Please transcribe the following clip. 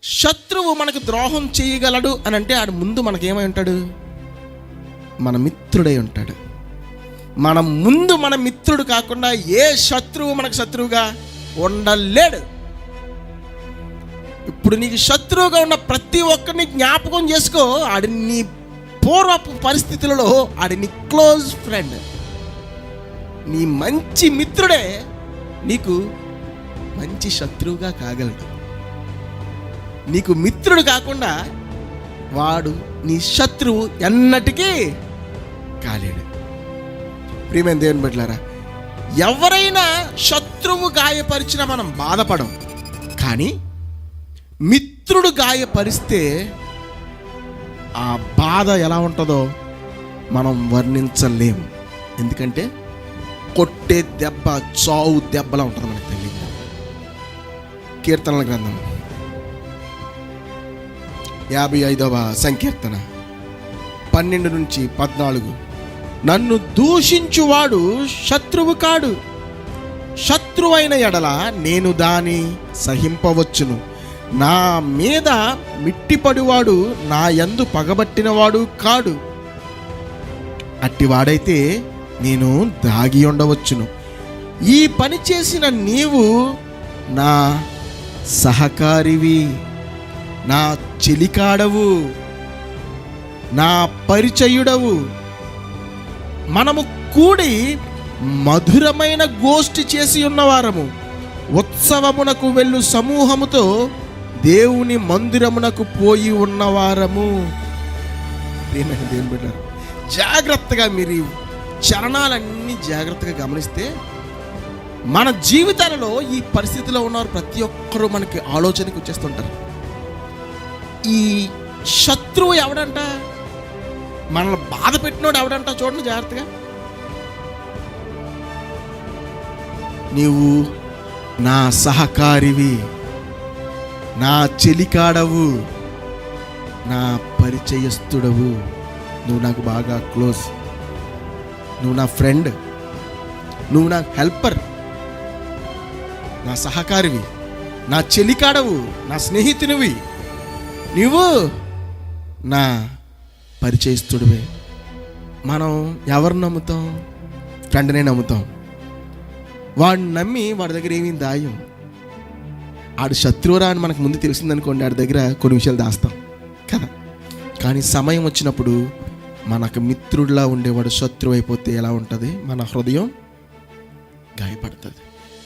శత్రువు మనకు ద్రోహం చేయగలడు అని అంటే ఆడు ముందు మనకేమై ఉంటాడు? మన మిత్రుడై ఉంటాడు. మనం ముందు మన మిత్రుడు కాకుండా ఏ శత్రువు మనకు శత్రువుగా ఉండలేడు. ఇప్పుడు నీకు శత్రువుగా ఉన్న ప్రతి ఒక్కరిని జ్ఞాపకం చేసుకో. ఆడి నీ పూర్వపు పరిస్థితులలో ఆడి నీ క్లోజ్ ఫ్రెండ్, నీ మంచి మిత్రుడే నీకు మంచి శత్రువుగా కాగలడు. నీకు మిత్రుడు కాకుండా వాడు నీ శత్రువు ఎన్నటికీ కాలేడు. ప్రియమైన దేవుని బిడ్డలారా, ఎవరైనా శత్రువు గాయపరిచినా మనం బాధపడం, కానీ మిత్రుడు గాయపరిస్తే ఆ బాధ ఎలా ఉంటుందో మనం వర్ణించలేం. ఎందుకంటే కొట్టే దెబ్బ చావు దెబ్బలా ఉంటుంది మనకు తెలియదు. కీర్తనల గ్రంథం 55వ సంకీర్తన 12-14. నన్ను దూషించువాడు శత్రువు కాడు, శత్రువైన ఎడల నేను దాని సహింపవచ్చును. నా మీద మిట్టిపడివాడు నా యందు పగబట్టినవాడు కాడు. అట్టివాడైతే నేను దాగి ఉండవచ్చును. ఈ పని చేసిన నీవు నా సహకారివి, నా చెలికాడవు, నా పరిచయుడవు. మనము కూడి మధురమైన గోష్ఠి చేసి ఉన్నవారము, ఉత్సవమునకు వెళ్ళు సమూహముతో దేవుని మందిరమునకు పోయి ఉన్నవారము. దేవుని బిడ్డలారా, జాగ్రత్తగా మీరు చరణాలన్నీ జాగ్రత్తగా గమనిస్తే మన జీవితాలలో ఈ పరిస్థితిలో ఉన్నవారు ప్రతి ఒక్కరూ మనకి ఆలోచనకి వచ్చేస్తుంటారు. ఈ శత్రువు ఎవడంట? మనల్ని బాధ పెట్టినోడు ఎవడంట? చూడండి జాగ్రత్తగా. నీవు నా సహకారివి, నా చెలికాడవు, నా పరిచయస్తుడవు. నువ్వు నాకు బాగా క్లోజ్, నువ్వు నా ఫ్రెండ్, నువ్వు నా హెల్పర్, నా సహకారివి, నా చెలికాడవు, నా స్నేహితునివి, నువ్వు నా పరిచయస్తుడివే. మనం ఎవరు నమ్ముతాం? ఫ్రెండ్నే నమ్ముతాం. వాడిని నమ్మి వాడి దగ్గర ఏమీ దాయం. ఆడు శత్రువురా అని మనకు ముందు తెలిసిందనుకోండి, ఆడి దగ్గర కొన్ని విషయాలు దాస్తాం కదా. కానీ సమయం వచ్చినప్పుడు మనకు మిత్రుడిలా ఉండేవాడు శత్రువు అయిపోతే ఎలా ఉంటుంది? మన హృదయం గాయపడుతుంది.